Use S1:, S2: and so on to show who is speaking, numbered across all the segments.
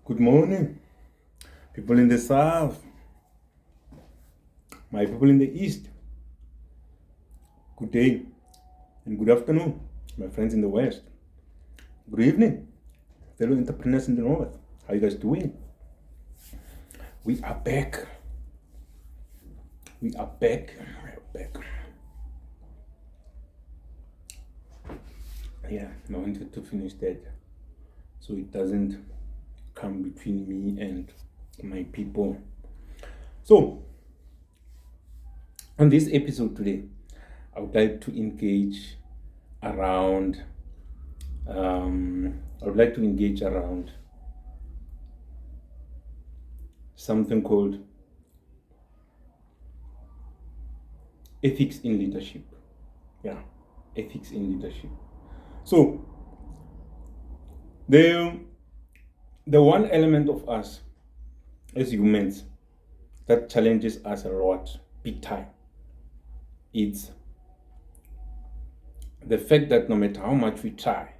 S1: Good morning, people in the south, my people in the east. Good day and good afternoon, my friends in the west. Good evening, fellow entrepreneurs in the north. How you guys doing? We are back. We are back. We are back. Yeah, I wanted to finish that so it doesn't come between me and my people. So, on this episode today, I would like to engage around something called ethics in leadership. Yeah, ethics in leadership. So the one element of us as humans that challenges us a lot, big time, it's the fact that no matter how much we try,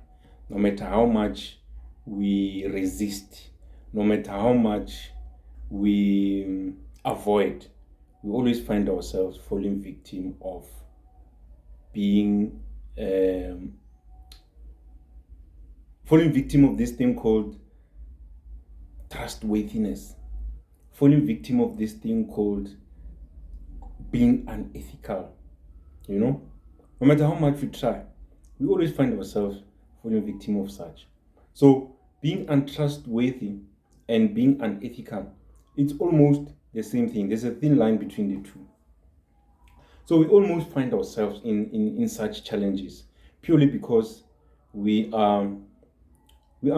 S1: no matter how much we resist, no matter how much we avoid, we always find ourselves falling victim of being falling victim of this thing called trustworthiness, falling victim of this thing called being unethical. No matter how much we try, we always find ourselves falling victim of such. So being untrustworthy and being unethical, it's almost the same thing. There's a thin line between the two. So we almost find ourselves in such challenges purely because we are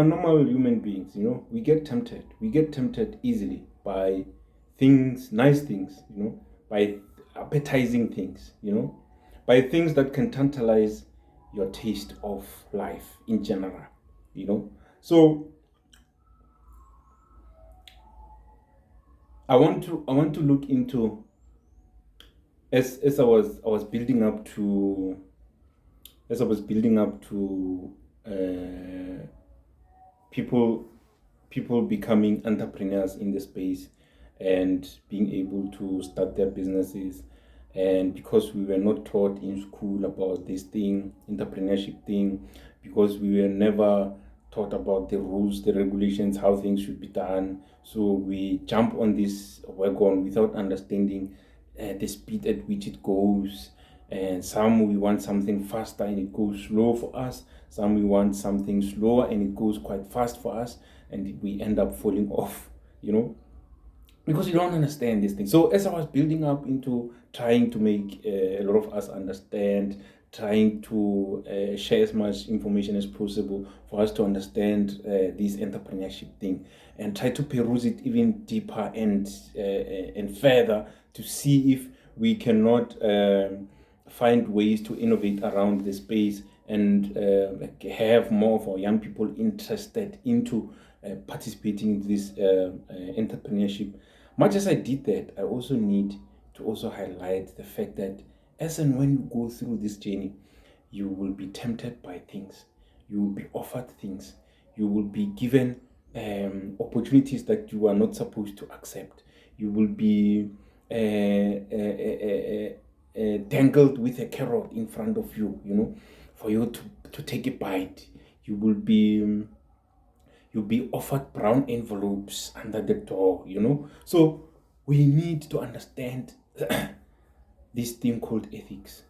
S1: normal human beings. We get tempted easily by things, nice things, by appetizing things, by things that can tantalize your taste of life in general. So I want to look into, as I was building up to people becoming entrepreneurs in the space and being able to start their businesses. And because we were not taught in school about this thing, entrepreneurship thing, because we were never taught about the rules, the regulations, how things should be done, so we jump on this wagon without understanding the speed at which it goes. And some we want something faster and it goes slow for us. Some we want something slower and it goes quite fast for us, and we end up falling off, because you don't understand this thing. So as I was building up into trying to make a lot of us understand, trying to share as much information as possible for us to understand this entrepreneurship thing, and try to peruse it even deeper and further to see if we cannot find ways to innovate around the space and have more of our young people interested into participating in this entrepreneurship. Much as I did that, I also need to also highlight the fact that as and when you go through this journey, you will be tempted by things, you will be offered things, you will be given opportunities that you are not supposed to accept. You will be tangled with a carrot in front of you, for you to take a bite. You'll be offered brown envelopes under the door. So we need to understand this thing called ethics,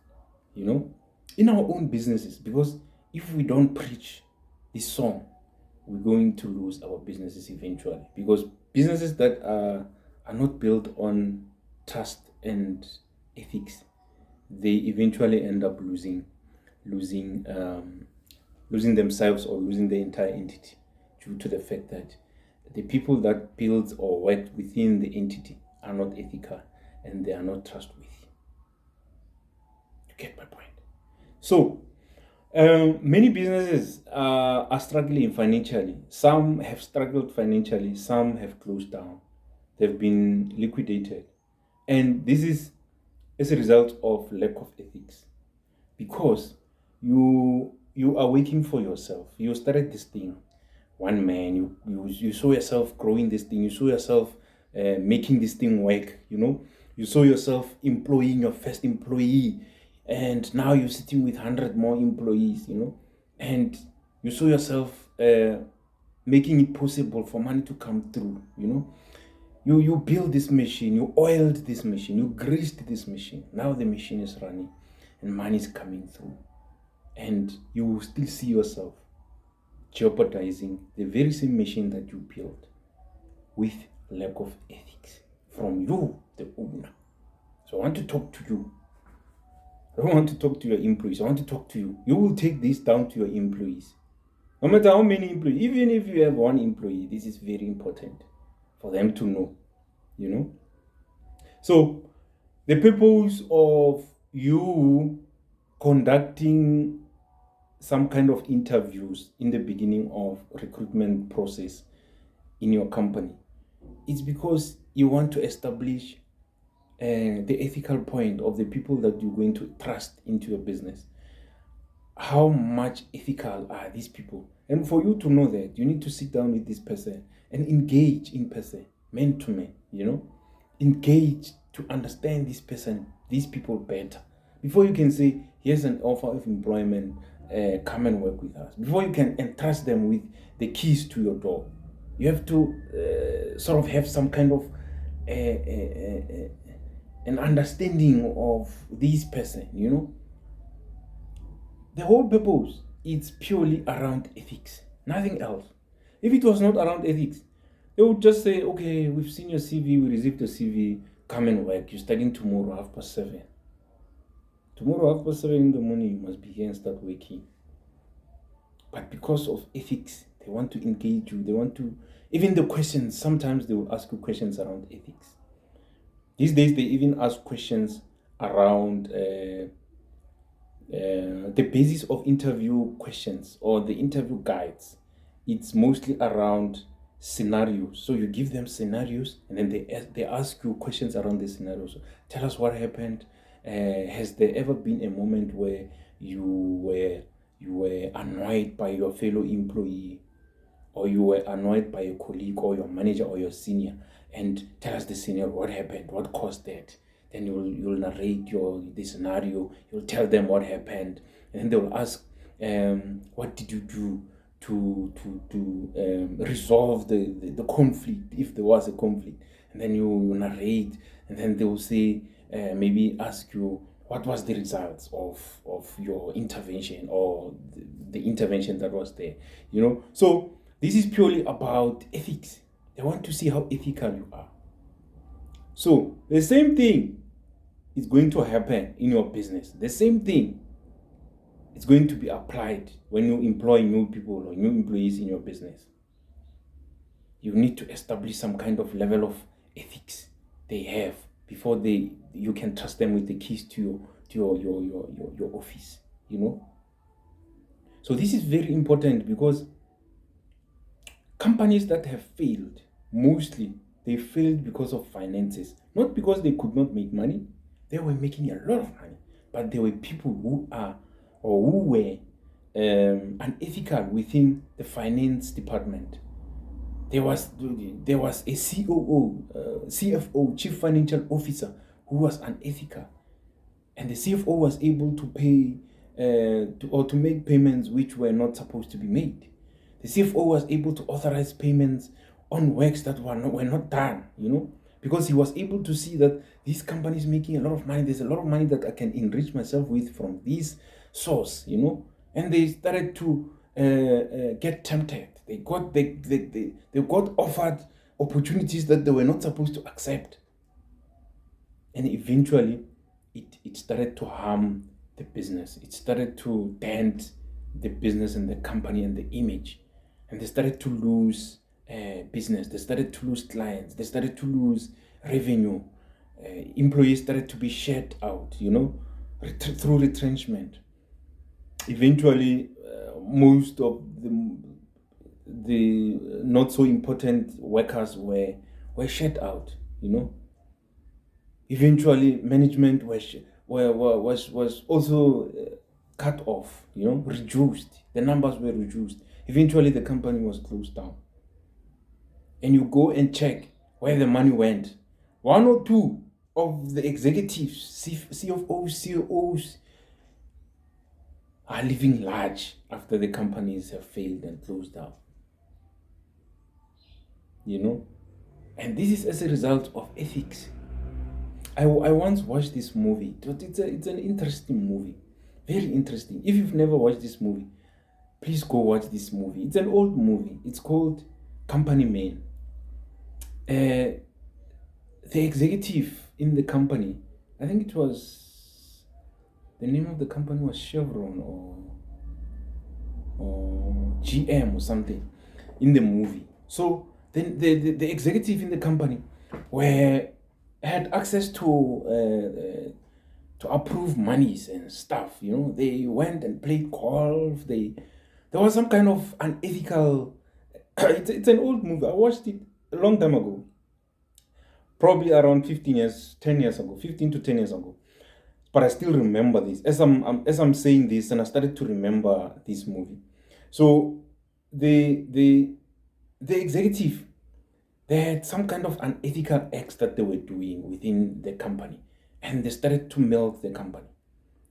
S1: in our own businesses, because if we don't preach this song, we're going to lose our businesses eventually, because businesses that are not built on trust and ethics, they eventually end up losing themselves or losing the entire entity, due to the fact that the people that build or work within the entity are not ethical and they are not trustworthy. You get my point? So many businesses are struggling financially. Some have struggled financially, some have closed down, they've been liquidated, and this is as a result of lack of ethics, because you are working for yourself. You started this thing one man. You saw yourself growing this thing. You saw yourself making this thing work. You saw yourself employing your first employee, and now you're sitting with 100 more employees. And you saw yourself making it possible for money to come through. You built this machine, you oiled this machine, you greased this machine. Now the machine is running and money is coming through. And you will still see yourself jeopardizing the very same machine that you built with lack of ethics from you, the owner. So I want to talk to you. I don't want to talk to your employees. I want to talk to you. You will take this down to your employees. No matter how many employees, even if you have one employee, this is very important for them to know. So the purpose of you conducting some kind of interviews in the beginning of recruitment process in your company, it's because you want to establish the ethical point of the people that you're going to trust into your business. How much ethical are these people? And for you to know that, you need to sit down with this person and engage in person, man to man, engage to understand this person, these people better. Before you can say, here's an offer of employment, come and work with us. Before you can entrust them with the keys to your door, you have to sort of have some kind of an understanding of this person, The whole purpose is purely around ethics, nothing else. If it was not around ethics, they would just say, okay, we've seen your CV, we received the CV, come and work. You're starting tomorrow, 7:30. Tomorrow, 7:30 in the morning, you must be here and start working. But because of ethics, they want to engage you. They want to, even the questions, sometimes they will ask you questions around ethics. These days, they even ask questions around the basis of interview questions or the interview guides. It's mostly around scenarios. So you give them scenarios and then they ask you questions around the scenarios. Tell us what happened. Has there ever been a moment where you were annoyed by your fellow employee, or you were annoyed by a colleague or your manager or your senior? And tell us the scenario, what happened, what caused that. Then you'll narrate the scenario. You'll tell them what happened, and then they will ask, what did you do to resolve the conflict, if there was a conflict? And then you narrate, and then they will say, maybe ask you, what was the results of your intervention or the intervention that was there. So this is purely about ethics. They want to see how ethical you are. So the same thing is going to happen in your business. The same thing is going to be applied when you employ new people or new employees in your business. You need to establish some kind of level of ethics they have before you can trust them with the keys to your office. So this is very important, because companies that have failed, mostly they failed because of finances, not because they could not make money. They were making a lot of money, but there were people who were unethical within the finance department. There was a COO, CFO, Chief Financial Officer, who was unethical, and the CFO was able to pay to make payments which were not supposed to be made. The CFO was able to authorize payments on works that were not done, because he was able to see that this company is making a lot of money. There's a lot of money that I can enrich myself with from this source, and they started to get tempted. They got offered opportunities that they were not supposed to accept, and eventually it started to harm the business. It started to dent the business and the company and the image, and they started to lose business. They started to lose clients. They started to lose revenue. Employees started to be shed out, through retrenchment. Eventually, most of the not so important workers were shed out. Eventually, management was also cut off. Reduced. The numbers were reduced. Eventually, the company was closed down. And you go and check where the money went. One or two of the executives, CFOs, CEOs, are living large after the companies have failed and closed down. You know? And this is as a result of ethics. I once watched this movie. It's an interesting movie. Very interesting. If you've never watched this movie, please go watch this movie. It's an old movie. It's called Company Man. The executive in the company, I think it was, the name of the company was Chevron or GM or something in the movie. So then the executive in the company had access to approve monies and stuff. They went and played golf. There was some kind of unethical. It's an old movie. I watched it a long time ago, probably around 10 years ago, 15 to 10 years ago. But I still remember this. As I'm saying this, and I started to remember this movie. So the executive, they had some kind of unethical acts that they were doing within the company, and they started to milk the company.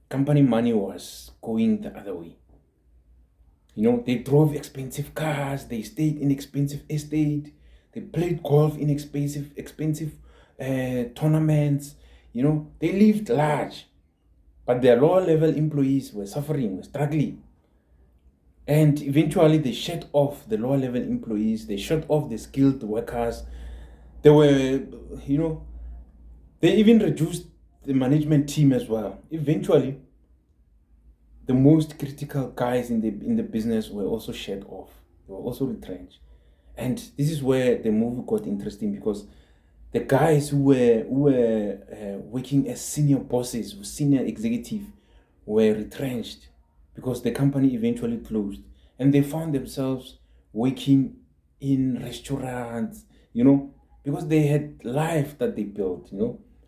S1: Company money was going the other way. They drove expensive cars, they stayed in expensive estate, they played golf in expensive tournaments. They lived large, but their lower level employees were suffering, were struggling. And eventually they shut off the lower level employees, they shut off the skilled workers. They were, they even reduced the management team as well. Eventually, the most critical guys in the business were also shut off. They were also retrenched. And this is where the movie got interesting, because the guys who were working as senior bosses, senior executive, were retrenched because the company eventually closed, and they found themselves working in restaurants, because they had life that they built,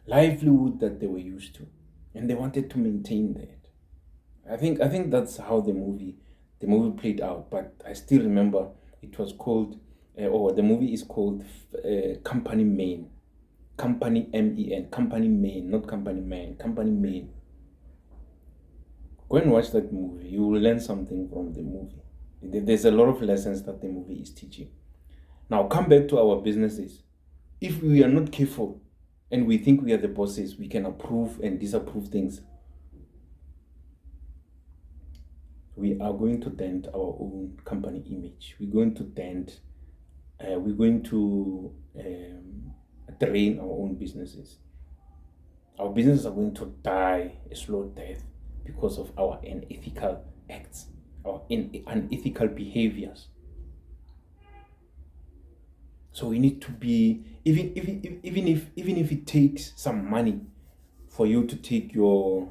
S1: livelihood that they were used to, and they wanted to maintain that. I think that's how the movie played out. But I still remember it was called, or the movie is called Company Man. Company MEN, Company Man, not Company Man, Company Man. Go and watch that movie. You will learn something from the movie. There's a lot of lessons that the movie is teaching. Now, come back to our businesses. If we are not careful and we think we are the bosses, we can approve and disapprove things. We are going to dent our own company image. We're going to drain our own businesses. Our businesses are going to die a slow death because of our unethical acts, our unethical behaviors. So we need to be, even if it takes some money for you to take your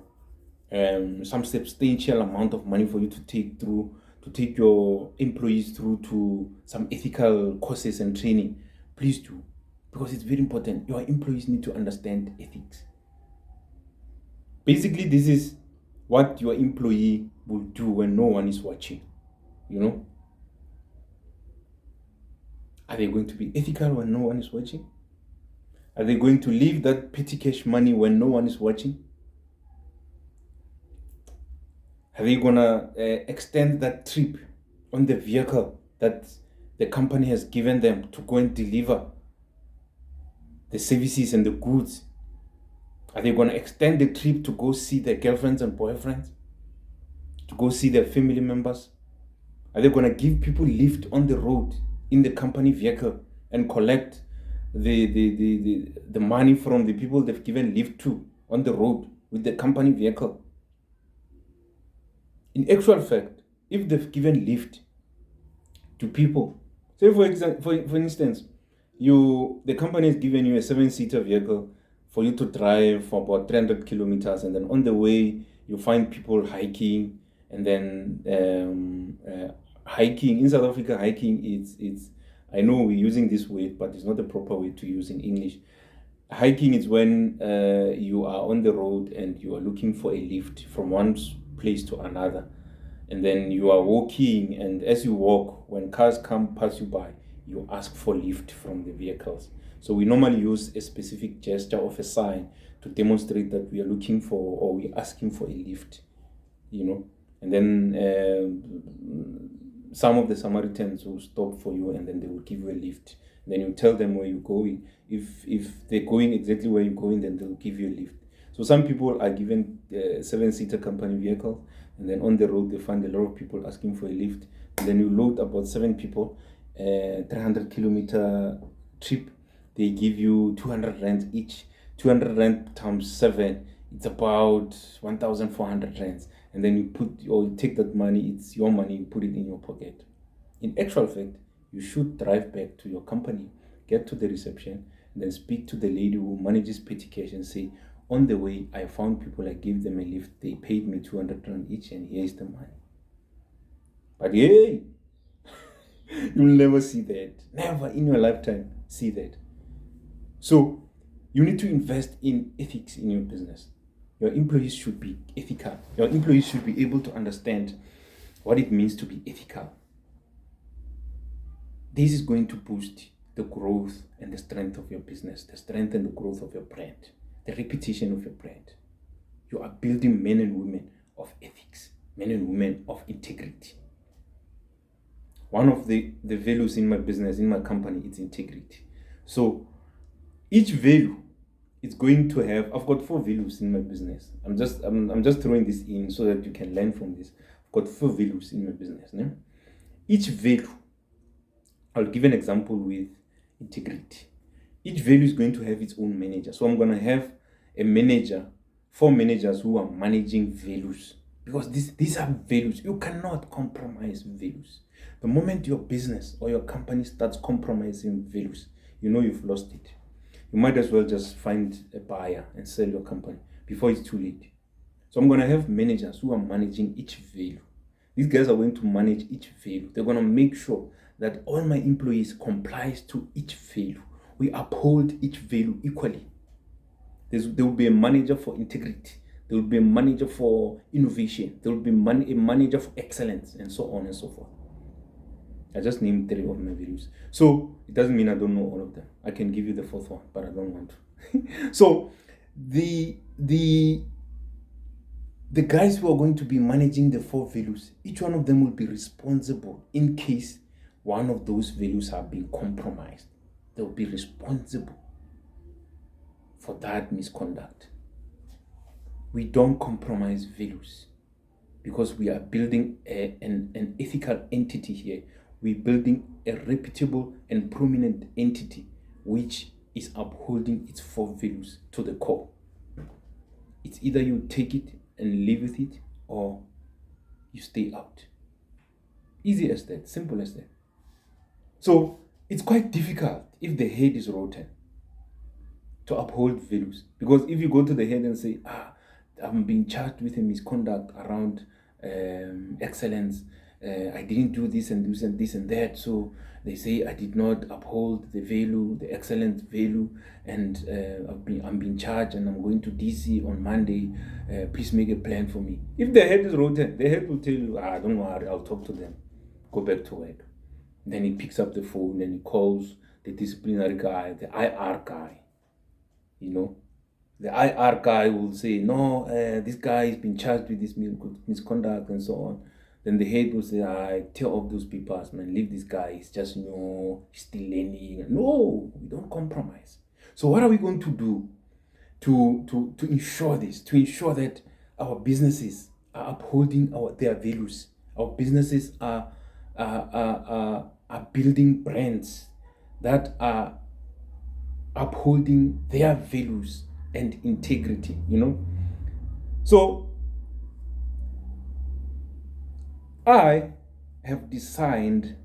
S1: some substantial amount of money for you to take your employees through to some ethical courses and training, please do, because it's very important. Your employees need to understand ethics. Basically, this is what your employee will do when no one is watching. Are they going to be ethical when no one is watching? Are they going to leave that petty cash money when no one is watching? Are they gonna extend that trip on the vehicle that the company has given them to go and deliver the services and the goods? Are they gonna extend the trip to go see their girlfriends and boyfriends? To go see their family members? Are they gonna give people lift on the road in the company vehicle and collect the money from the people they've given lift to on the road with the company vehicle? In actual fact, if they've given lift to people, say for instance, the company has given you a 7-seater vehicle for you to drive for about 300 kilometers, and then on the way you find people hiking, and then hiking in South Africa, it's I know we're using this word, but it's not the proper way to use in English. Hiking is when you are on the road and you are looking for a lift from one place to another. And then you are walking, and as you walk, when cars come pass you by, you ask for lift from the vehicles. So we normally use a specific gesture of a sign to demonstrate that we are looking for, or we're asking for a lift, And then some of the Samaritans will stop for you, and then they will give you a lift. And then you tell them where you're going. If they're going exactly where you're going, then they'll give you a lift. So some people are given 7-seater company vehicle, and then on the road they find a lot of people asking for a lift. And then you load about 7 people, 300-kilometer trip. They give you 200 rand each. 200 rand times 7, it's about 1,400 rands. And then you take that money, it's your money, you put it in your pocket. In actual fact, you should drive back to your company, get to the reception, and then speak to the lady who manages petty cash and say, on the way, I found people, I gave them a lift, they paid me 200 rand each, and here's the money. But hey, you'll never see that. Never in your lifetime see that. So you need to invest in ethics in your business. Your employees should be ethical. Your employees should be able to understand what it means to be ethical. This is going to boost the growth and the strength of your business, the strength and the growth of your brand, the reputation of your brand. You are building men and women of ethics, men and women of integrity. One of the values in my business, in my company, is integrity. So each value is going to have, I've got 4 values in my business. I'm just throwing this in so that you can learn from this. I've got 4 values in my business. No? Each value, I'll give an example with integrity. Each value is going to have its own manager. So I'm going to have a manager, 4 managers who are managing values. Because these are values. You cannot compromise values. The moment your business or your company starts compromising values, you know you've lost it. You might as well just find a buyer and sell your company before it's too late. So I'm going to have managers who are managing each value. These guys are going to manage each value. They're going to make sure that all my employees complies to each value. We uphold each value equally. There will be a manager for integrity. There will be a manager for innovation. There will be a manager for excellence, and so on and so forth. I just named 3 of my values. So it doesn't mean I don't know all of them. I can give you the 4th one, but I don't want to. So the guys who are going to be managing the 4 values, each one of them will be responsible in case one of those values have been compromised. They will be responsible for that misconduct. We don't compromise values because we are building an ethical entity here. We're building a reputable and prominent entity which is upholding its 4 values to the core. It's either you take it and live with it, or you stay out. Easy as that, simple as that. So it's quite difficult if the head is rotten to uphold values. Because if you go to the head and say, I'm being charged with a misconduct around excellence, I didn't do this and this and this and that, so they say I did not uphold the value, the excellent value, and I'm being charged and I'm going to DC on Monday. Please make a plan for me. If the head is rotten, the head will tell you, don't worry, I'll talk to them. Go back to work. Then he picks up the phone and he calls the disciplinary guy, the IR guy. The IR guy will say, no, this guy has been charged with this misconduct and so on. Then the head will say, tell off those people, man, leave this guy, he's just, he's still learning. No, we don't compromise. So what are we going to do to ensure this, to ensure that our businesses are upholding their values? Our businesses are building brands that are upholding their values and integrity, So I've decided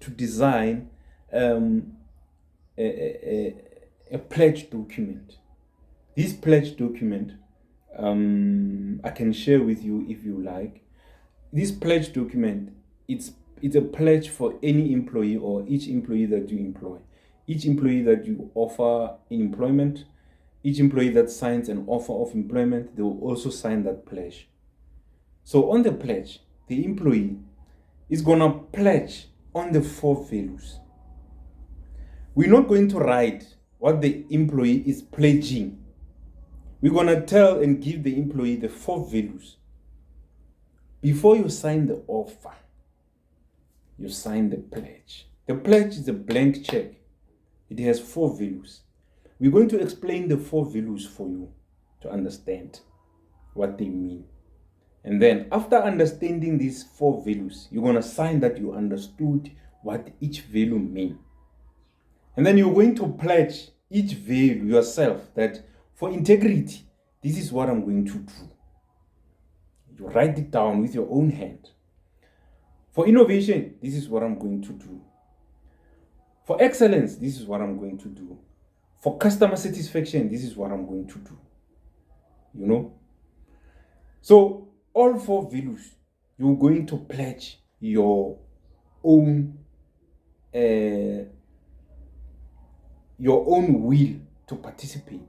S1: to design a pledge document. This pledge document, I can share with you if you like. This pledge document, it's a pledge for any employee or each employee that you employ. Each employee that you offer in employment, Each employee that signs an offer of employment, they will also sign that pledge. So on the pledge, the employee is going to pledge on the 4 values. We're not going to write what the employee is pledging. We're going to tell and give the employee the 4 values. Before you sign the offer, you sign the pledge. The pledge is a blank check. It has 4 values. We're going to explain the 4 values for you to understand what they mean. And then after understanding these 4 values, you're going to sign that you understood what each value means. And then you're going to pledge each value yourself that for integrity, this is what I'm going to do. You write it down with your own hand. For innovation, this is what I'm going to do. For excellence, this is what I'm going to do. For customer satisfaction, this is what I'm going to do. You know? So, all 4 values, you're going to pledge your own will to participate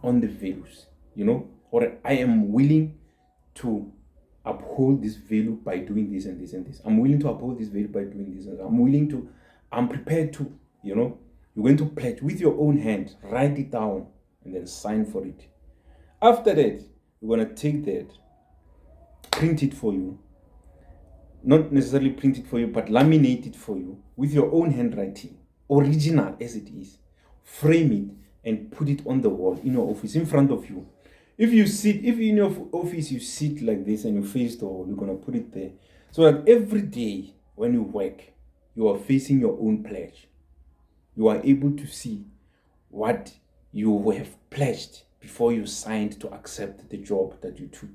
S1: on the values, you know, or I am willing to uphold this value by doing this and this and this. I'm willing to uphold this value by doing this. I'm prepared to, you know, you're going to pledge with your own hand, write it down, and then sign for it. After that, you're going to take that, print it for you, not necessarily print it for you, but laminate it for you with your own handwriting, original as it is. Frame it and put it on the wall in your office in front of you. If in your office you sit like this and you face the wall, you're going to put it there so that every day when you work, you are facing your own pledge. You are able to see what you have pledged before you signed to accept the job that you took.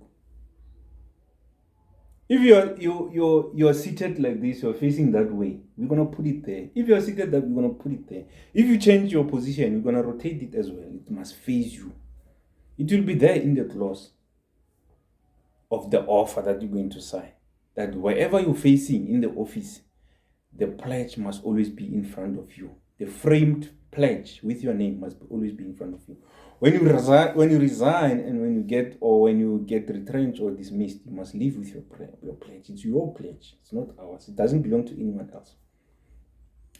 S1: If you're seated like this, you're facing that way, we're going to put it there. If you're seated that, we're going to put it there. If you change your position, we're going to rotate it as well. It must face you. It will be there in the clause of the offer that you're going to sign. That wherever you're facing in the office, the pledge must always be in front of you. The framed pledge with your name must always be in front of you. When you resign and when you get retrenched or dismissed, you must leave with your pledge. It's your pledge. It's not ours. It doesn't belong to anyone else.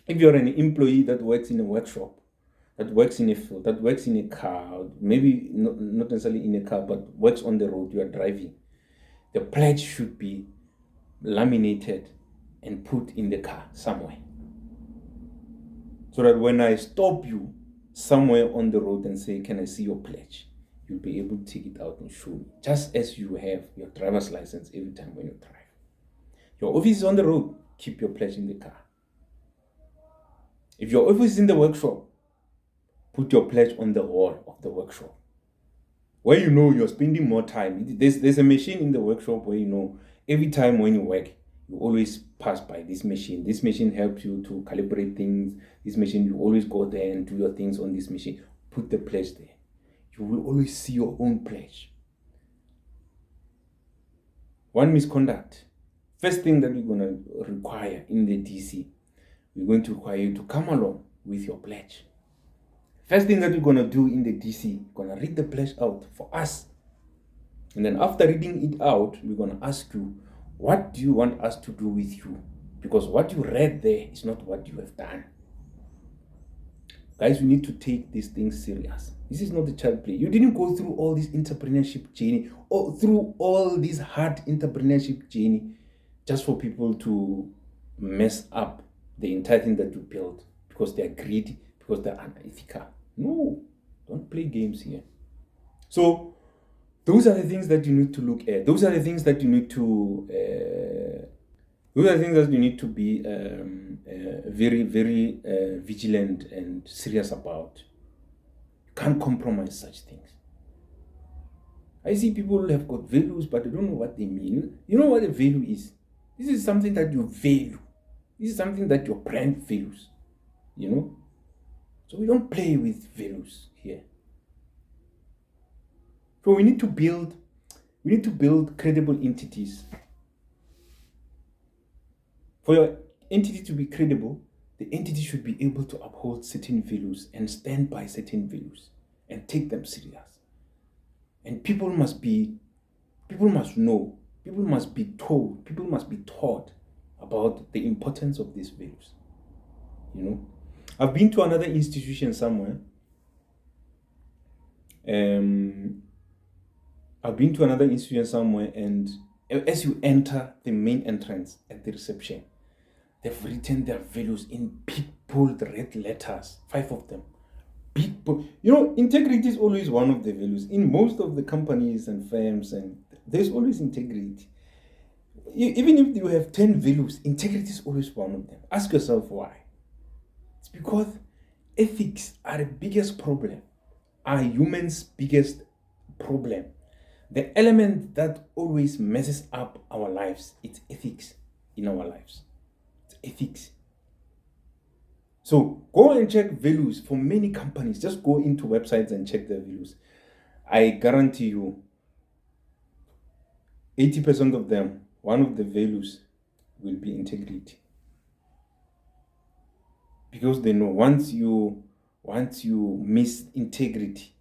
S1: If you're an employee that works in a workshop, that works in a field, that works in a car, maybe not necessarily in a car, but works on the road, you are driving, the pledge should be laminated and put in the car somewhere. So that when I stop you somewhere on the road and say, can I see your pledge? You'll be able to take it out and show me. Just as you have your driver's license every time when you drive. Your office is on the road, keep your pledge in the car. If your office is in the workshop, put your pledge on the wall of the workshop. Where you know you're spending more time. There's a machine in the workshop where you know every time when you work, you always pass by this machine. This machine helps you to calibrate things. This machine, you always go there and do your things on this machine. Put the pledge there. You will always see your own pledge. One misconduct. First thing that we're going to require in the DC, we're going to require you to come along with your pledge. First thing that we're going to do in the DC, we're going to read the pledge out for us. And then after reading it out, we're going to ask you, what do you want us to do with you? Because what you read there is not what you have done. Guys, we need to take these things serious. This is not a child play. You didn't go through all this entrepreneurship journey or through all this hard entrepreneurship journey just for people to mess up the entire thing that you built because they are greedy, because they're unethical. No, don't play games here. So those are the things that you need to look at. Those are the things that you need to. Those are the things that you need to be very, very vigilant and serious about. You can't compromise such things. I see people have got values, but they don't know what they mean. You know what a value is? This is something that you value. This is something that your brand values. You know? So we don't play with values here. So we need to build credible entities. For your entity to be credible, the entity should be able to uphold certain values and stand by certain values. and take them serious. And people must know, people must be told, people must be taught about the importance of these values. I've been to another institution somewhere. And as you enter the main entrance at the reception, they've written their values in big bold red letters, 5 of them. Big bold. Integrity is always one of the values in most of the companies and firms, and there's always integrity. Even if you have 10 values, integrity is always one of them. Ask yourself why. It's because ethics are the biggest problem, are humans' biggest problem. The element that always messes up our lives, it's ethics in our lives. It's ethics. So go and check values for many companies. Just go into websites and check their values. I guarantee you, 80% of them, one of the values will be integrity. Because they know once you miss integrity,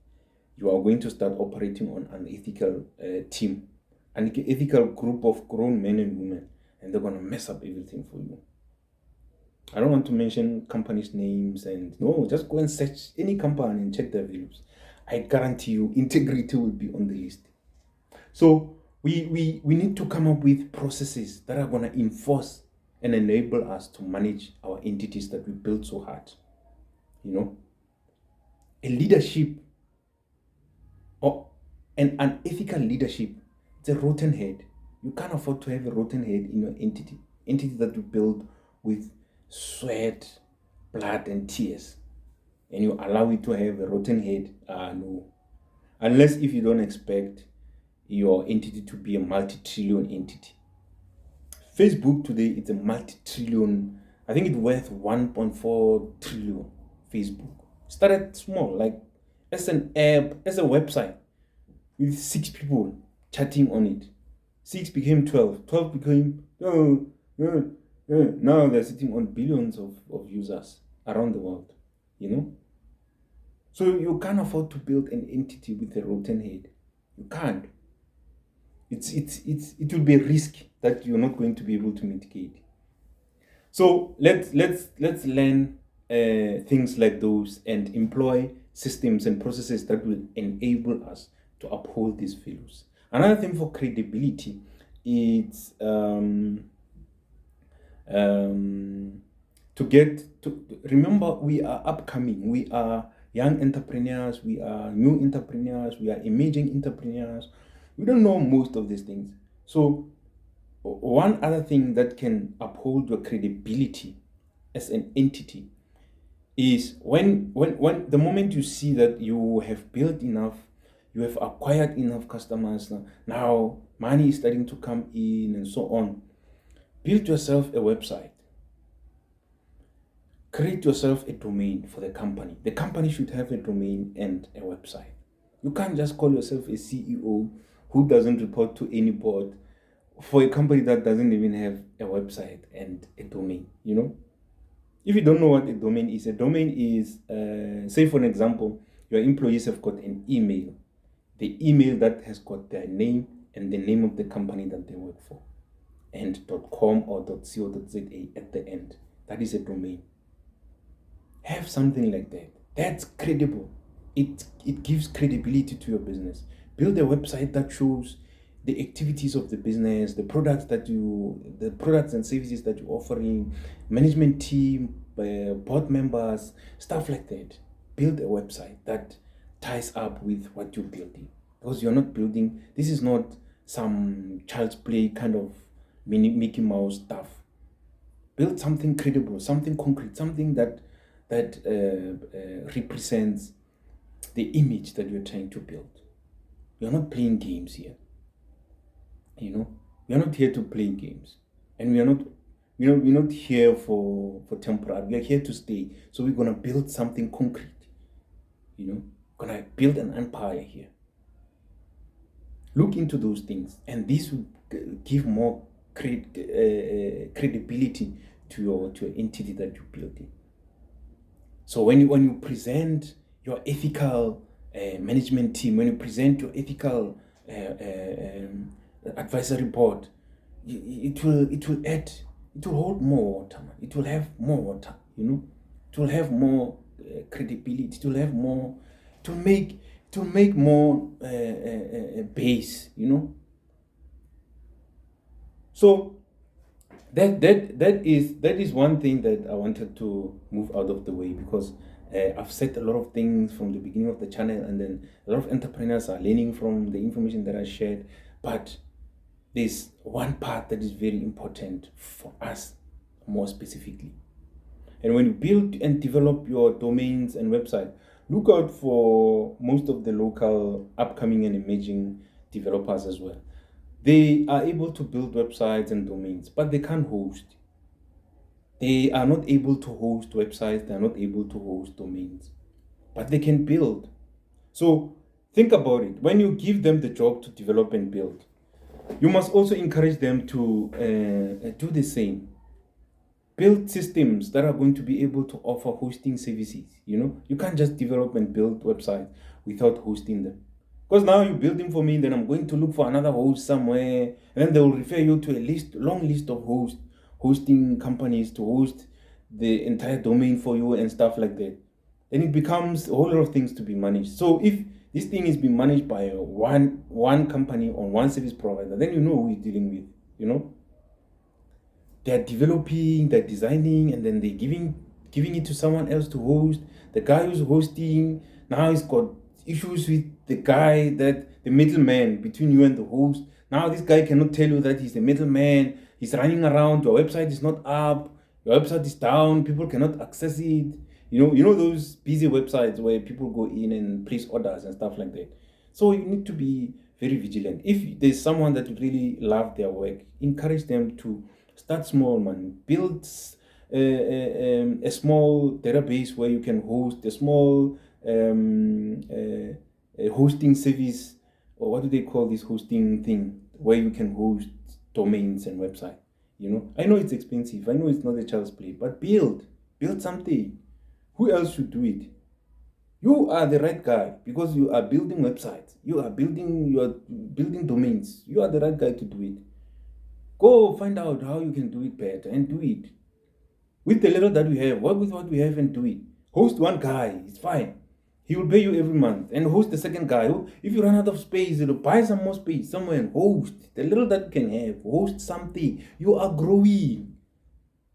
S1: you are going to start operating on an ethical team, an ethical group of grown men and women, and they're going to mess up everything for you. I don't want to mention companies' names, and no, just go and search any company and check their values. I guarantee you, integrity will be on the list. So we need to come up with processes that are going to enforce and enable us to manage our entities that we built so hard. A leadership or an unethical leadership, it's a rotten head. You can't afford to have a rotten head in your entity that you build with sweat, blood, and tears, and you allow it to have a rotten head. No, unless if you don't expect your entity to be a multi-trillion entity. Facebook today, it's a multi-trillion. I think it's worth 1.4 trillion. Facebook started small, like as an app, as a website, with 6 people chatting on it. 6 became 12. 12 became now they're sitting on billions of users around the world. So you can't afford to build an entity with a rotten head. You can't. It will be a risk that you're not going to be able to mitigate. So let's learn things like those and employ systems and processes that will enable us to uphold these values. Another thing for credibility is remember, we are upcoming, we are young entrepreneurs, we are new entrepreneurs, we are emerging entrepreneurs. We don't know most of these things. So one other thing that can uphold your credibility as an entity is when the moment you see that you have built enough, you have acquired enough customers, now money is starting to come in and so on, build yourself a website. Create yourself a domain for the company. The company should have a domain and a website. You can't just call yourself a CEO who doesn't report to any board for a company that doesn't even have a website and a domain. If you don't know what a domain is say for an example, your employees have got an email, the email that has got their name and the name of the company that they work for, and .com or .co.za at the end. That is a domain. Have something like that. That's credible. It gives credibility to your business. Build a website that shows the activities of the business, the products and services that you're offering, management team, board members, stuff like that. Build a website that ties up with what you're building. Because you're not building, this is not some child's play kind of Mickey Mouse stuff. Build something credible, something concrete, something that represents the image that you're trying to build. You're not playing games here. We're not here to play games, and we're not here for temporary. We are here to stay. So we're gonna build something concrete. Gonna build an empire here. Look into those things, and this will give more credibility to your entity that you're building. So when you present your ethical management team, when you present your ethical advisory board, it will hold more water. It will have more water. It will have more credibility. It will have more. It will make more base. So that is one thing that I wanted to move out of the way, because I've said a lot of things from the beginning of the channel, and then a lot of entrepreneurs are learning from the information that I shared. But there's one part that is very important for us more specifically. And when you build and develop your domains and website, look out for most of the local upcoming and emerging developers as well. They are able to build websites and domains, but they can't host. They are not able to host websites, they are not able to host domains, but they can build. So think about it. When you give them the job to develop and build, you must also encourage them to do the same. Build systems that are going to be able to offer hosting services. You can't just develop and build websites without hosting them. Because now you're building for me, then I'm going to look for another host somewhere, and then they will refer you to a long list of hosting companies to host the entire domain for you and stuff like that. Then it becomes a whole lot of things to be managed. So if this thing is being managed by one company or one service provider, then you know who you're dealing with. They're developing, they're designing, and then they're giving it to someone else to host. The guy who's hosting now he's got issues with the guy, that the middleman between you and the host. Now this guy cannot tell you that he's the middleman. He's running around. Your website is not up. Your website is down. People cannot access it. You know those busy websites where people go in and place orders and stuff like that. So you need to be very vigilant. If there's someone that really love their work, encourage them to start small, man. Build a small database where you can host a small hosting service, or what do they call this hosting thing, where you can host domains and website. I know it's expensive. I know it's not a child's play, but build something. Who else should do it? You are the right guy, because you are building websites. You are building domains. You are the right guy to do it. Go find out how you can do it better and do it. With the little that we have, work with what we have and do it. Host one guy, it's fine. He will pay you every month. And host the second guy. If you run out of space, buy some more space somewhere and host. The little that you can have, host something. You are growing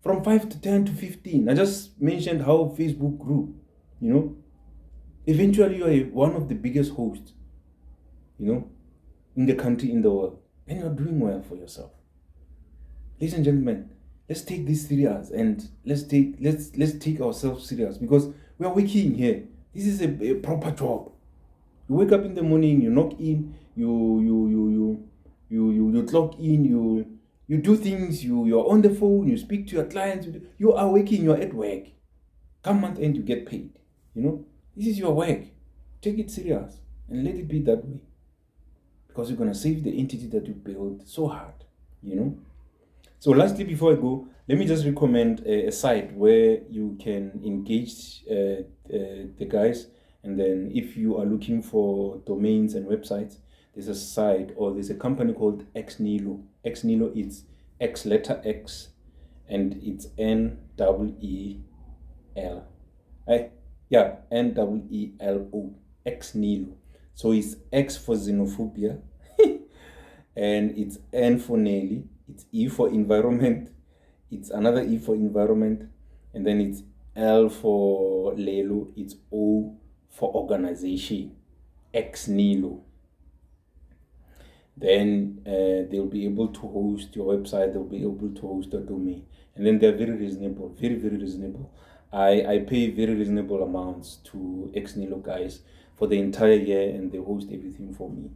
S1: from 5 to 10 to 15. I just mentioned how Facebook grew. Eventually you are one of the biggest hosts, in the country, in the world. And you're doing well for yourself. Ladies and gentlemen, let's take this serious, and let's take ourselves serious, because we are working here. This is a proper job. You wake up in the morning, you knock in, you clock in, you do things, you're on the phone, you speak to your clients, you are working, you're at work. Come month end, you get paid. This is your work. Take it serious and let it be that way, because you're gonna save the entity that you built so hard. So lastly, before I go, let me just recommend a site where you can engage the guys. And then if you are looking for domains and websites, there's a site, or there's a company called Xnelo. Xnelo, it's X letter X, and it's N-E-E-L. N-E-E-L-O. Xnelo. So it's X for xenophobia, and it's N for Nelly. It's E for environment. It's another E for environment. And then it's L for Lelo. It's O for organization. Xnelo. Then they'll be able to host your website. They'll be able to host a domain. And then they're very reasonable. Very, very reasonable. I pay very reasonable amounts to Xnelo guys for the entire year, and they host everything for me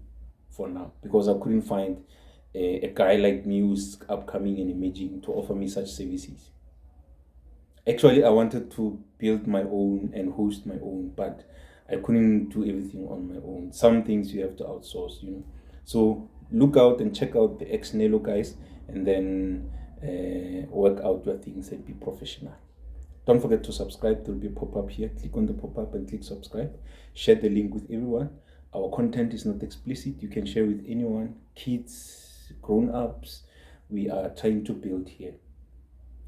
S1: for now, because I couldn't find a guy like me who's upcoming and emerging to offer me such services. Actually, I wanted to build my own and host my own, but I couldn't do everything on my own. Some things you have to outsource, So look out and check out the Xnelo guys, and then work out your things and be professional. Don't forget to subscribe. There will be a pop-up here. Click on the pop-up and click subscribe. Share the link with everyone. Our content is not explicit. You can share with anyone, kids, grown-ups. We are trying to build here.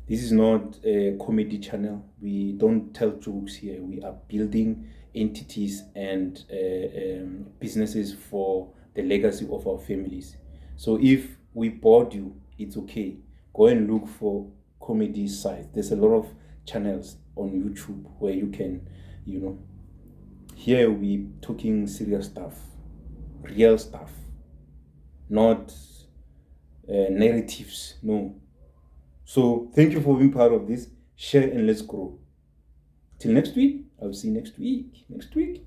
S1: This is not a comedy channel. We don't tell jokes here. We are building entities and businesses for the legacy of our families. So if we bored you, it's okay. Go and look for comedy sites. There's a lot of channels on YouTube where you can, here we talking serious stuff, real stuff, not narratives. No. So thank you for being part of this. Share and let's grow. Till next week. I'll see you next week. Next week.